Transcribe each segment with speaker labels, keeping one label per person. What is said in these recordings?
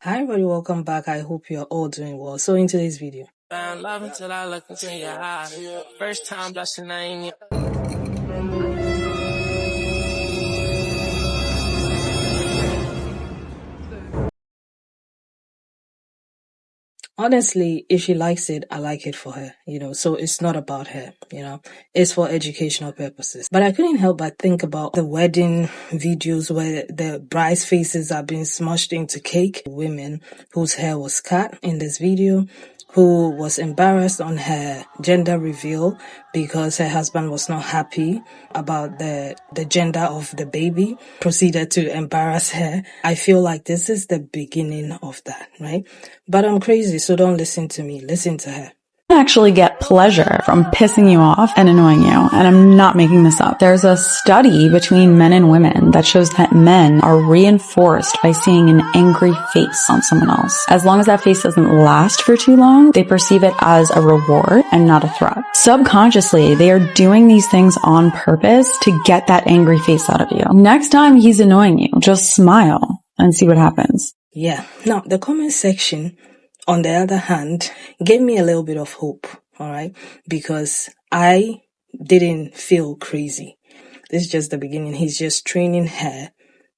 Speaker 1: Hi everybody, welcome back. I hope you're all doing well. So in today's video,
Speaker 2: Found love until I look into your eyes. First time blushing, I ain't
Speaker 1: honestly, if she likes it, I like it for her, so it's not about her, it's for educational purposes. But I couldn't help but think about the wedding videos where the bride's faces are being smushed into cake. Women whose hair was cut in this video, who was embarrassed on her gender reveal because her husband was not happy about the gender of the baby, proceeded to embarrass her. I feel like this is the beginning of that, right? But I'm crazy, so don't listen to me. Listen to her.
Speaker 3: Actually get pleasure from pissing you off and annoying you, and I'm not making this up. There's a study between men and women that shows that men are reinforced by seeing an angry face on someone else. As long as that face doesn't last for too long, they perceive it as a reward and not a threat. Subconsciously, they are doing these things on purpose to get that angry face out of you. Next time he's annoying you, just smile and see what happens.
Speaker 1: Yeah. Now, the comment section, on the other hand, gave me a little bit of hope, all right? Because I didn't feel crazy. This is just the beginning. He's just training her,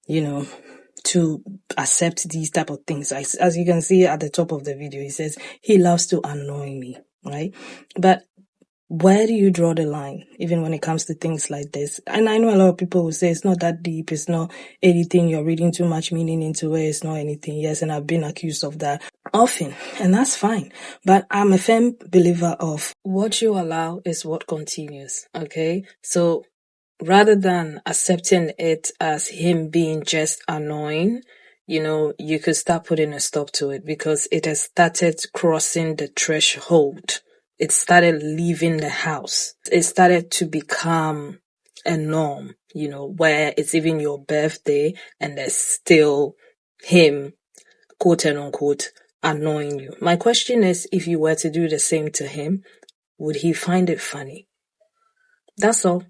Speaker 1: to accept these type of things. As you can see at the top of the video, he says, he loves to annoy me, right? But where do you draw the line, even when it comes to things like this? And I know a lot of people will say it's not that deep, it's not anything, you're reading too much meaning into it, it's not anything. Yes, and I've been accused of that often, and that's fine. But I'm a firm believer of what you allow is what continues, okay? So rather than accepting it as him being just annoying, you could start putting a stop to it because it has started crossing the threshold. It started leaving the house. It started to become a norm, where it's even your birthday and there's still him, quote and unquote, annoying you. My question is, if you were to do the same to him, would he find it funny? That's all.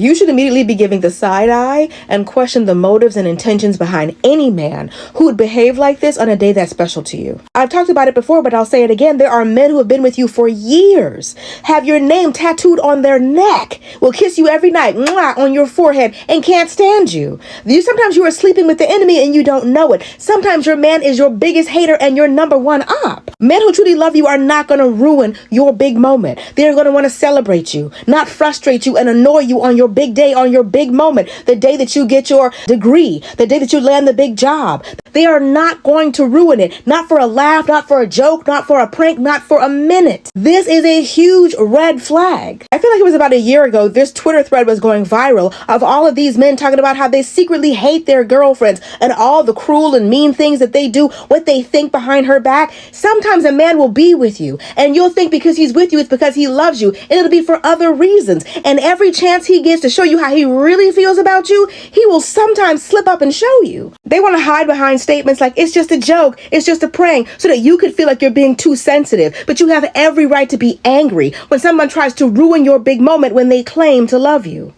Speaker 4: You should immediately be giving the side eye and question the motives and intentions behind any man who would behave like this on a day that's special to you. I've talked about it before, but I'll say it again. There are men who have been with you for years, have your name tattooed on their neck, will kiss you every night, mwah, on your forehead, and can't stand you. Sometimes you are sleeping with the enemy and you don't know it. Sometimes your man is your biggest hater and your number one op. Men who truly love you are not going to ruin your big moment. They're going to want to celebrate you, not frustrate you and annoy you on your big day, on your big moment, the day that you get your degree, the day that you land the big job. They are not going to ruin it. Not for a laugh, not for a joke, not for a prank, not for a minute. This is a huge red flag. I feel like it was about a year ago, this Twitter thread was going viral of all of these men talking about how they secretly hate their girlfriends and all the cruel and mean things that they do, what they think behind her back. Sometimes a man will be with you and you'll think because he's with you, it's because he loves you, and it'll be for other reasons. And every chance he gets to show you how he really feels about you, he will sometimes slip up and show you. They want to hide behind statements like it's just a joke, it's just a prank, so that you could feel like you're being too sensitive. But you have every right to be angry when someone tries to ruin your big moment when they claim to love you.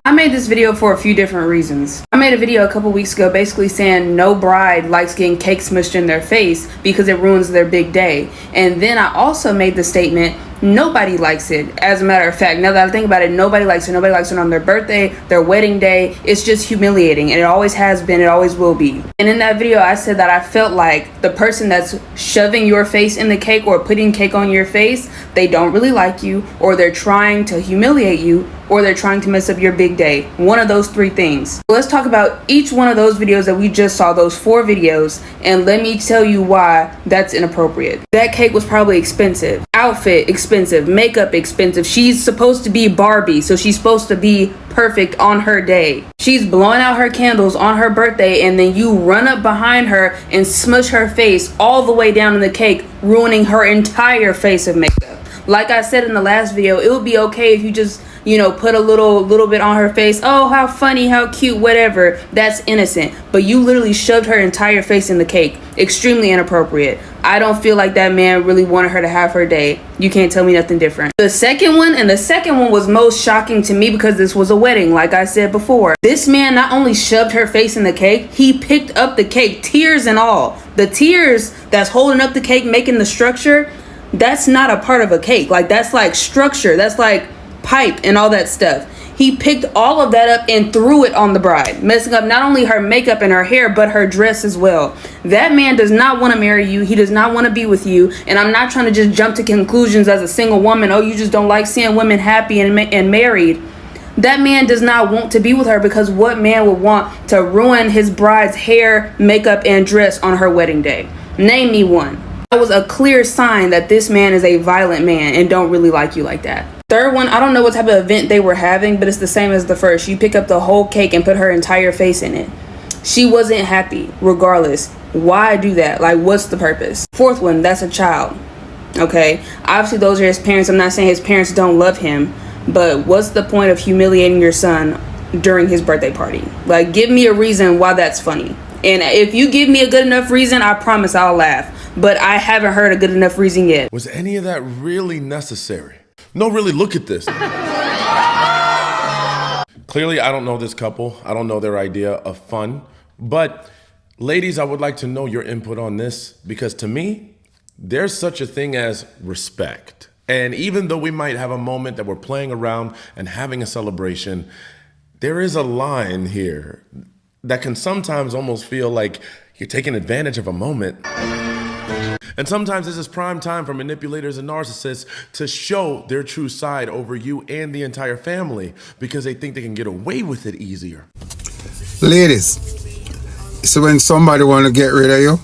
Speaker 5: I made this video for a few different reasons. I made a video a couple weeks ago basically saying no bride likes getting cake smushed in their face because it ruins their big day. And then I also made the statement, nobody likes it. As a matter of fact, now that I think about it, nobody likes it. Nobody likes it on their birthday, their wedding day. It's just humiliating, and it always has been, it always will be. And in that video, I said that I felt like the person that's shoving your face in the cake or putting cake on your face, they don't really like you, or they're trying to humiliate you, or they're trying to mess up your big day. One of those three things. Let's talk about each one of those videos that we just saw, those 4 videos, and let me tell you why that's inappropriate. That cake was probably expensive. Outfit expensive. Makeup expensive. She's supposed to be Barbie, so she's supposed to be perfect on her day. She's blowing out her candles on her birthday, and then you run up behind her and smush her face all the way down in the cake, ruining her entire face of makeup. Like I said in the last video, it would be okay if you just, you know, put a little bit on her face. Oh, how funny, how cute, whatever. That's innocent. But you literally shoved her entire face in the cake. Extremely inappropriate. I don't feel like that man really wanted her to have her day. You can't tell me nothing different. The second one was most shocking to me because this was a wedding, like I said before. This man not only shoved her face in the cake, he picked up the cake, tears and all. The tears that's holding up the cake, making the structure, that's not a part of a cake. Like, that's like structure. That's like pipe and all that stuff. He picked all of that up and threw it on the bride, messing up not only her makeup and her hair, but her dress as well. That man does not want to marry you. He does not want to be with you. And I'm not trying to just jump to conclusions as a single woman. Oh, you just don't like seeing women happy and married. That man does not want to be with her, because what man would want to ruin his bride's hair, makeup, and dress on her wedding day? Name me one. That was a clear sign that this man is a violent man and don't really like you like that. Third one, I don't know what type of event they were having, but it's the same as the first. You pick up the whole cake and put her entire face in it. She wasn't happy regardless. Why do that? Like, what's the purpose? Fourth one, that's a child. Okay, obviously those are his parents. I'm not saying his parents don't love him, but what's the point of humiliating your son during his birthday party? Like, give me a reason why that's funny. And if you give me a good enough reason, I promise I'll laugh. But I haven't heard a good enough reason yet.
Speaker 6: Was any of that really necessary? No, really, look at this. Clearly, I don't know this couple. I don't know their idea of fun. But ladies, I would like to know your input on this, because to me, there's such a thing as respect. And even though we might have a moment that we're playing around and having a celebration, there is a line here that can sometimes almost feel like you're taking advantage of a moment. And sometimes this is prime time for manipulators and narcissists to show their true side over you and the entire family, because they think they can get away with it easier.
Speaker 7: Ladies, so when somebody want to get rid of you,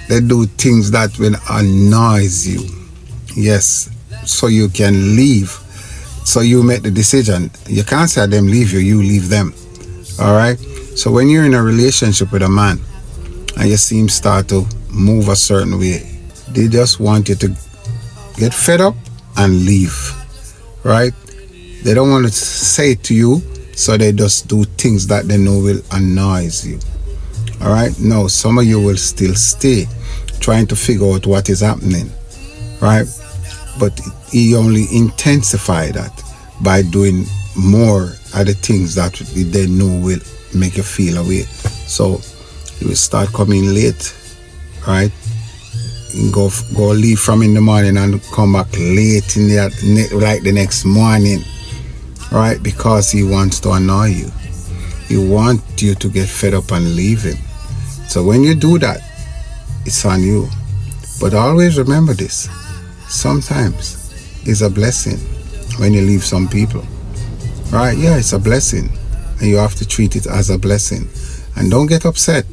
Speaker 7: they do things that will annoy you. Yes, so you can leave. So you make the decision. You can't say them leave you, you leave them. All right? So when you're in a relationship with a man and you see him start to move a certain way, they just want you to get fed up and leave, right? They don't want to say it to you, so they just do things that they know will annoy you, all right? No, some of you will still stay trying to figure out what is happening, right? But he only intensified that by doing more of the things that they know will make you feel away. So you will start coming late, right? Go leave from in the morning and come back late in the next morning, right? Because he wants to annoy you. He wants you to get fed up and leave him. So when you do that, it's on you. But always remember this: sometimes it's a blessing when you leave some people, right? Yeah, it's a blessing, and you have to treat it as a blessing. And don't get upset,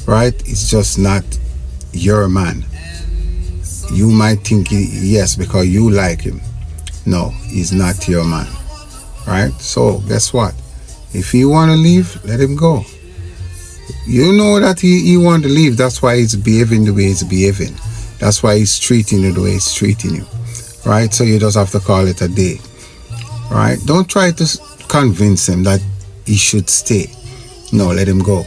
Speaker 7: right? It's just not your man. You might think, yes, because you like him. No, he's not your man, right? So guess what? If he want to leave, let him go. You know that he want to leave. That's why he's behaving the way he's behaving. That's why he's treating you the way he's treating you, right? So you just have to call it a day, right? Don't try to convince him that he should stay. No, let him go,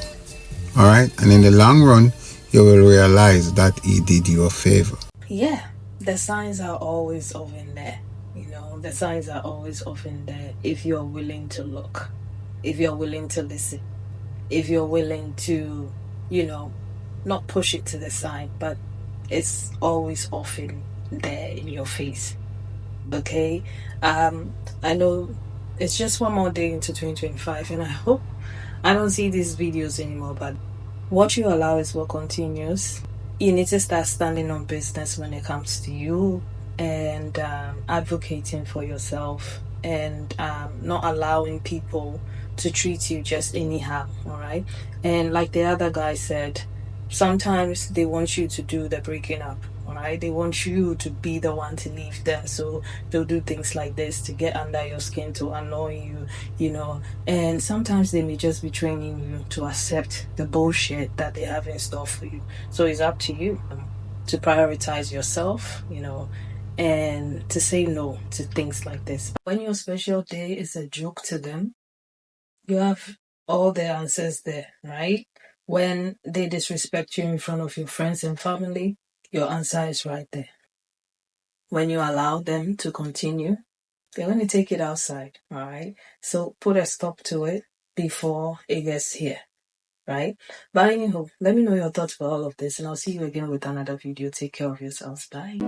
Speaker 7: all right? And in the long run, you will realize that he did you a favor.
Speaker 1: Yeah, the signs are always often there. You know, the signs are always often there if you're willing to look, if you're willing to listen, if you're willing to, you know, not push it to the side, but it's always often there in your face. Okay? I know it's just one more day into 2025, and I hope I don't see these videos anymore, but what you allow is what continues. You need to start standing on business when it comes to you and advocating for yourself and not allowing people to treat you just anyhow, all right? And like the other guy said, sometimes they want you to do the breaking up, all right? They want you to be the one to leave them. So they'll do things like this to get under your skin, to annoy you, you know. And sometimes they may just be training you to accept the bullshit that they have in store for you. So it's up to you to prioritize yourself, you know, and to say no to things like this. When your special day is a joke to them, you have all the answers there, right? When they disrespect you in front of your friends and family, your answer is right there. When you allow them to continue, they're going to take it outside, all right? So put a stop to it before it gets here, right? But anyhow, let me know your thoughts for all of this, and I'll see you again with another video. Take care of yourselves. Bye.